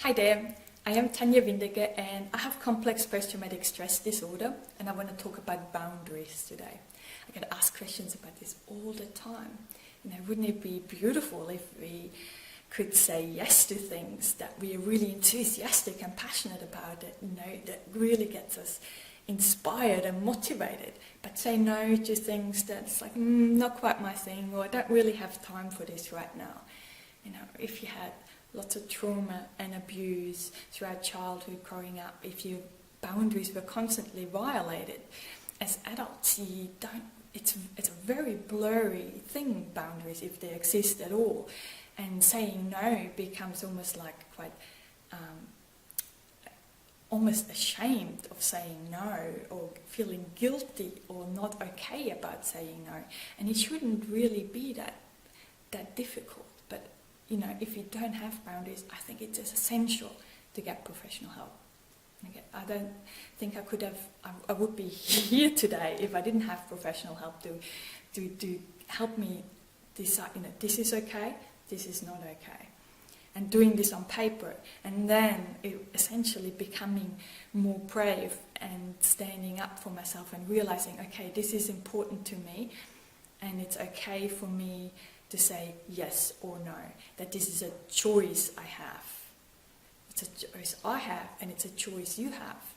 Hi there, I am Tanya Windiger and I have complex post-traumatic stress disorder and I want to talk about boundaries today. I get asked questions about this all the time. Wouldn't it be beautiful if we could say yes to things that we are really enthusiastic and passionate about, that really gets us inspired and motivated, but say no to things that's like, not quite my thing, or I don't really have time for this right now. If you had lots of trauma and abuse throughout childhood growing up, if your boundaries were constantly violated, as adults it's a very blurry thing, boundaries, if they exist at all, and saying no becomes almost like quite almost ashamed of saying no, or feeling guilty or not okay about saying no, and it shouldn't really be that difficult. But if you don't have boundaries, I think it's essential to get professional help. Okay, I don't think I would be here today if I didn't have professional help to help me decide, this is okay, this is not okay. And doing this on paper, and then essentially becoming more brave and standing up for myself and realizing, okay, this is important to me, and it's okay for me to say yes or no, that this is a choice I have. It's a choice I have, and it's a choice you have.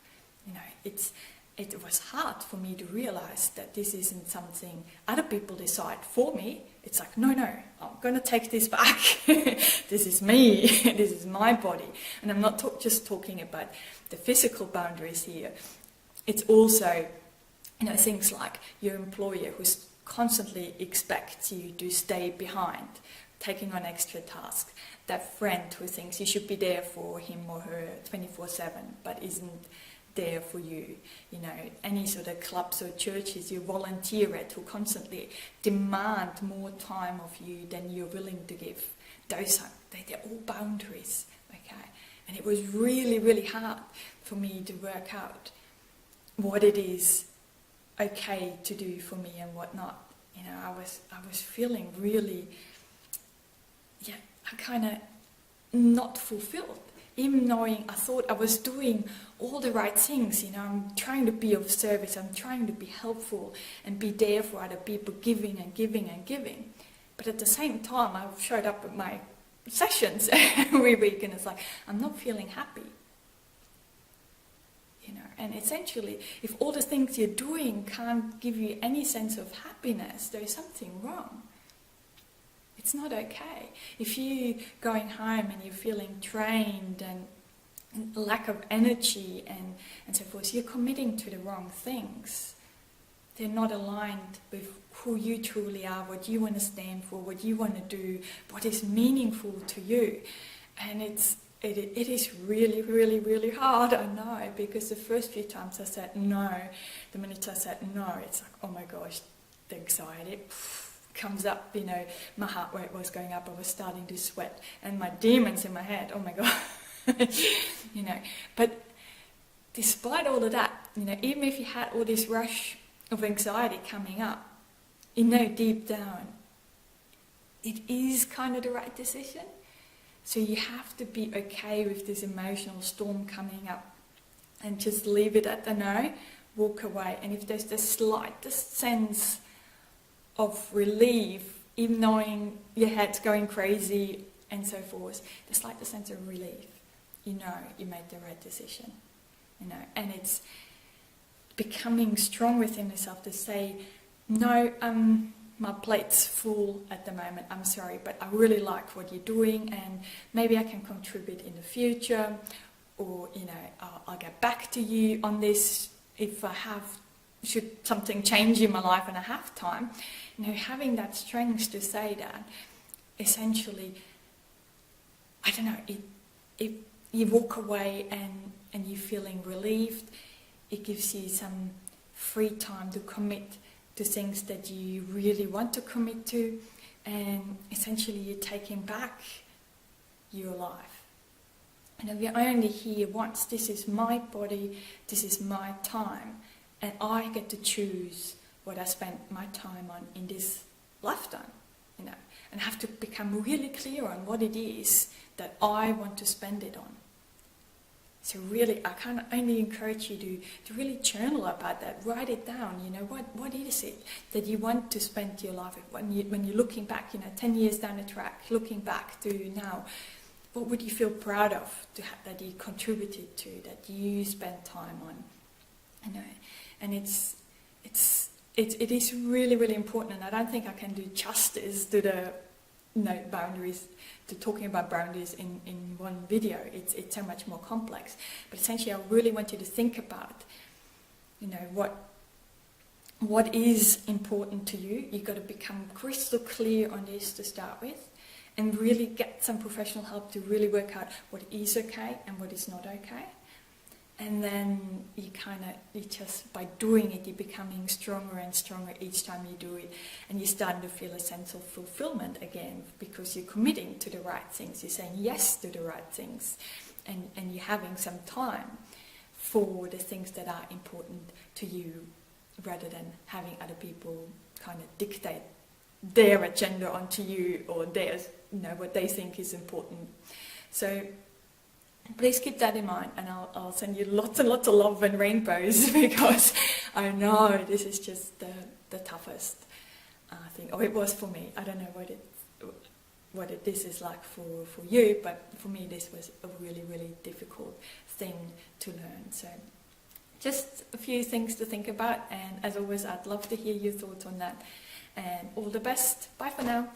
It was hard for me to realize that this isn't something other people decide for me. It's like, no, I'm going to take this back. This is me. This is my body. And I'm not just talking about the physical boundaries here. It's also, things like your employer who's constantly expects you to stay behind, taking on extra tasks. That friend who thinks you should be there for him or her 24/7, but isn't there for you. Any sort of clubs or churches you volunteer at who constantly demand more time of you than you're willing to give. They're all boundaries, okay? And it was really, really hard for me to work out what it is okay to do for me and what not. I was feeling really, kind of not fulfilled. Even knowing I thought I was doing all the right things, I'm trying to be of service, I'm trying to be helpful and be there for other people, giving and giving and giving. But at the same time, I showed up at my sessions every week and it's like, I'm not feeling happy. And essentially, if all the things you're doing can't give you any sense of happiness, there's something wrong. It's not okay. If you're going home and you're feeling drained and lack of energy and so forth, you're committing to the wrong things. They're not aligned with who you truly are, what you want to stand for, what you want to do, what is meaningful to you. And it is really, really, really hard, I know, because the first few times I said no, the minute I said no, it's like, oh my gosh, the anxiety comes up, my heart rate was going up, I was starting to sweat, and my demons in my head, oh my god, But despite all of that, even if you had all this rush of anxiety coming up, deep down, it is kind of the right decision. So you have to be okay with this emotional storm coming up and just leave it at the no, walk away. And if there's the slightest sense of relief, even knowing your head's going crazy and so forth, the slightest sense of relief, you made the right decision. And it's becoming strong within yourself to say, no, my plate's full at the moment, I'm sorry, but I really like what you're doing and maybe I can contribute in the future, or, I'll get back to you on this if should something change in my life and I have time. Having that strength to say that, essentially, I don't know, if you walk away and you're feeling relieved, it gives you some free time to commit to things that you really want to commit to, and essentially you're taking back your life. We're only here once. This is my body, this is my time, and I get to choose what I spend my time on in this lifetime, and have to become really clear on what it is that I want to spend it on. So really, I can only encourage you to really journal about that. Write it down. You know, what is it that you want to spend your life with? When you're looking back, 10 years down the track, looking back to now, what would you feel proud of that you contributed to, that you spent time on? And it is really, really important. And I don't think I can do justice to the boundaries, to talking about boundaries in one video. It's so much more complex. But essentially, I really want you to think about, what is important to you. You've got to become crystal clear on this to start with, and really get some professional help to really work out what is okay and what is not okay. And then you just, by doing it, you're becoming stronger and stronger each time you do it. And you're starting to feel a sense of fulfillment again, because you're committing to the right things. You're saying yes to the right things. And you're having some time for the things that are important to you, rather than having other people kind of dictate their agenda onto you, or theirs, what they think is important. So please keep that in mind, and I'll send you lots and lots of love and rainbows, because I know this is just the toughest thing. Or it was for me. I don't know this is like for you, but for me this was a really, really difficult thing to learn. So just a few things to think about, and as always, I'd love to hear your thoughts on that. And all the best. Bye for now.